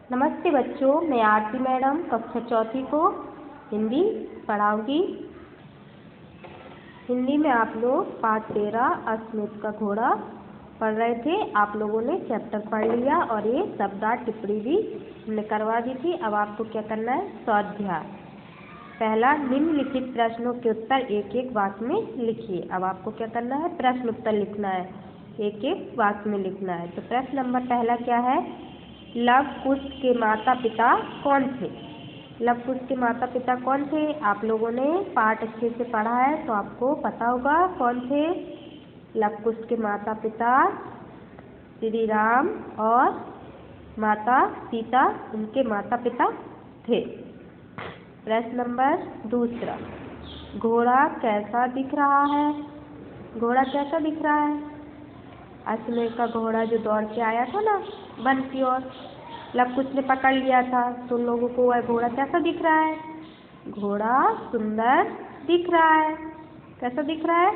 नमस्ते बच्चों, मैं आरती मैडम कक्षा चौथी को हिंदी पढ़ाऊंगी। हिंदी में आप लोग पाठ 13 अश्वमेध का घोड़ा पढ़ रहे थे। आप लोगों ने चैप्टर पढ़ लिया और ये शब्दार्थ टिप्पणी भी हमने करवा दी थी। अब आपको क्या करना है? स्वाध्याय पहला, निम्नलिखित प्रश्नों के उत्तर एक एक वाक्य में लिखिए। अब आपको क्या करना है? प्रश्न उत्तर लिखना है, एक एक वाक्य में लिखना है। तो प्रश्न नंबर पहला क्या है? लव कुश के माता पिता कौन थे? लव कुश के माता पिता कौन थे? आप लोगों ने पाठ अच्छे से पढ़ा है तो आपको पता होगा कौन थे। लव कुश के माता पिता श्री राम और माता सीता उनके माता पिता थे। प्रश्न नंबर दूसरा, घोड़ा कैसा दिख रहा है? घोड़ा कैसा दिख रहा है? अश्वमेध का घोड़ा जो दौड़ के आया था ना वन की ओर, लव कुश ने पकड़ लिया था, तो लोगों को वह घोड़ा कैसा दिख रहा है? घोड़ा सुंदर दिख रहा है। कैसा दिख रहा है?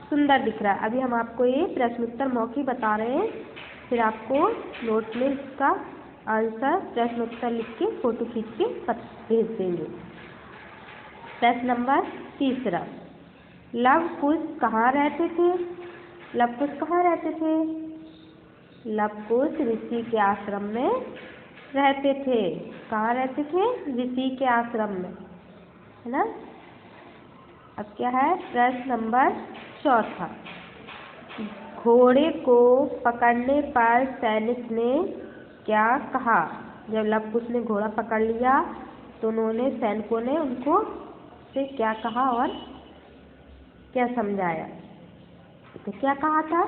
सुंदर दिख रहा है। अभी हम आपको ये प्रश्नोत्तर मौखिक बता रहे हैं, फिर आपको नोट में इसका आंसर प्रश्नोत्तर लिख के फोटो खींच के भेज देंगे। प्रश्न नंबर तीसरा, लव कुश कहाँ रहते थे? लव कुश कहाँ रहते थे? लव कुश ऋषि के आश्रम में रहते थे। कहाँ रहते थे? ऋषि के आश्रम में, है ना। अब क्या है? प्रश्न नंबर चौथा, घोड़े को पकड़ने पर सैनिक ने क्या कहा? जब लव कुश ने घोड़ा पकड़ लिया तो उन्होंने सैनिकों ने उनको से क्या कहा और क्या समझाया? तो क्या कहा था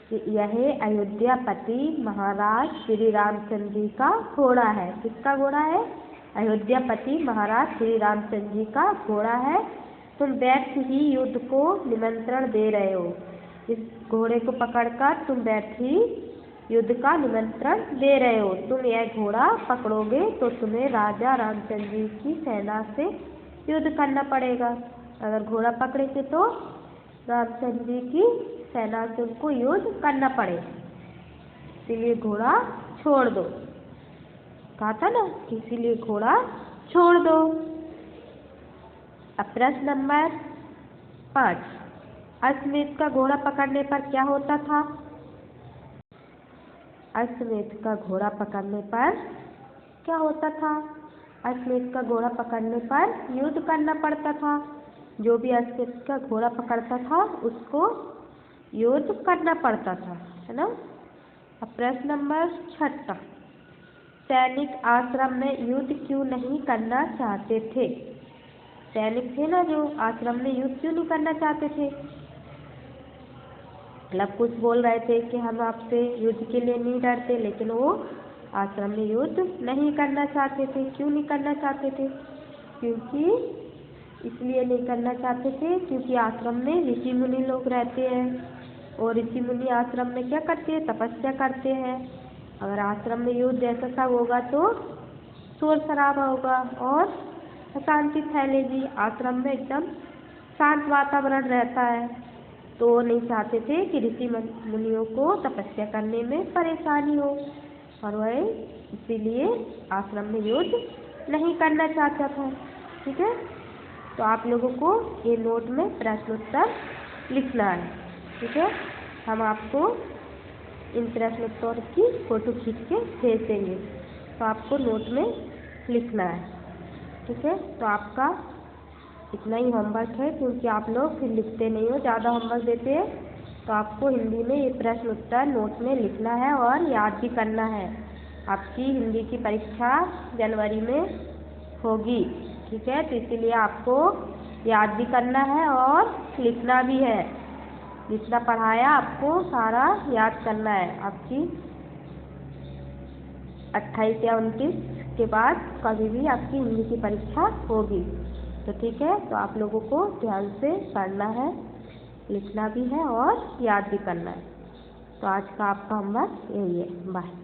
कि यह अयोध्यापति महाराज श्री रामचंद्र जी का घोड़ा है। किसका घोड़ा है? अयोध्यापति महाराज श्री रामचंद्र जी का घोड़ा है। तुम बैठ ही युद्ध को निमंत्रण दे रहे हो। इस घोड़े को पकड़कर तुम बैठ ही युद्ध का निमंत्रण दे रहे हो। तुम यह घोड़ा पकड़ोगे तो तुम्हें राजा रामचंद्र जी की सेना से युद्ध करना पड़ेगा। अगर घोड़ा पकड़ेगे तो रामचंद्र जी की सेना से उनको युद्ध करना पड़ेगा, इसीलिए घोड़ा छोड़ दो। कहा था ना कि इसीलिए घोड़ा छोड़ दो। अब प्रश्न नंबर 5, अश्वमेध का घोड़ा पकड़ने पर क्या होता था? अश्वमेध का घोड़ा पकड़ने पर क्या होता था? अश्वमेध का घोड़ा पकड़ने पर युद्ध करना पड़ता था। जो भी अश्वमेध का घोड़ा पकड़ता था उसको युद्ध करना पड़ता था, है ना। अब प्रश्न नंबर 6, सैनिक आश्रम में युद्ध क्यों नहीं करना चाहते थे? सैनिक थे ना जो आश्रम में युद्ध क्यों नहीं करना चाहते थे? लव कुश बोल रहे थे कि हम आपसे युद्ध के लिए नहीं डरते, लेकिन वो आश्रम में युद्ध नहीं करना चाहते थे। क्यों नहीं करना चाहते थे? क्योंकि इसलिए नहीं करना चाहते थे क्योंकि आश्रम में ऋषि मुनि लोग रहते हैं और ऋषि मुनि आश्रम में क्या करते हैं? तपस्या करते हैं। अगर आश्रम में युद्ध ऐसा सब होगा तो शोर शराबा होगा और अशांति फैलेगी। आश्रम में एकदम शांत वातावरण रहता है, तो नहीं चाहते थे कि ऋषि मुनियों को तपस्या करने में परेशानी हो, और वह इसीलिए आश्रम में युद्ध नहीं करना चाहता था। ठीक है, तो आप लोगों को ये नोट में प्रश्नोत्तर लिखना है। ठीक है, हम आपको इन प्रश्नोत्तर की फोटो खींच के भेज देंगे, तो आपको नोट में लिखना है। ठीक है, तो आपका इतना ही होमवर्क है, क्योंकि आप लोग फिर लिखते नहीं हो, ज़्यादा होमवर्क देते हैं, तो आपको हिंदी में ये प्रश्न उत्तर नोट में लिखना है और याद भी करना है। आपकी हिंदी की परीक्षा जनवरी में होगी। ठीक है, तो इसीलिए आपको याद भी करना है और लिखना भी है। जितना पढ़ाया आपको सारा याद करना है। आपकी 28 या 29 के बाद कभी भी आपकी हिंदी की परीक्षा होगी। तो ठीक है, तो आप लोगों को ध्यान से पढ़ना है, लिखना भी है और याद भी करना है। तो आज का आपका होमवर्क यही है। बाय।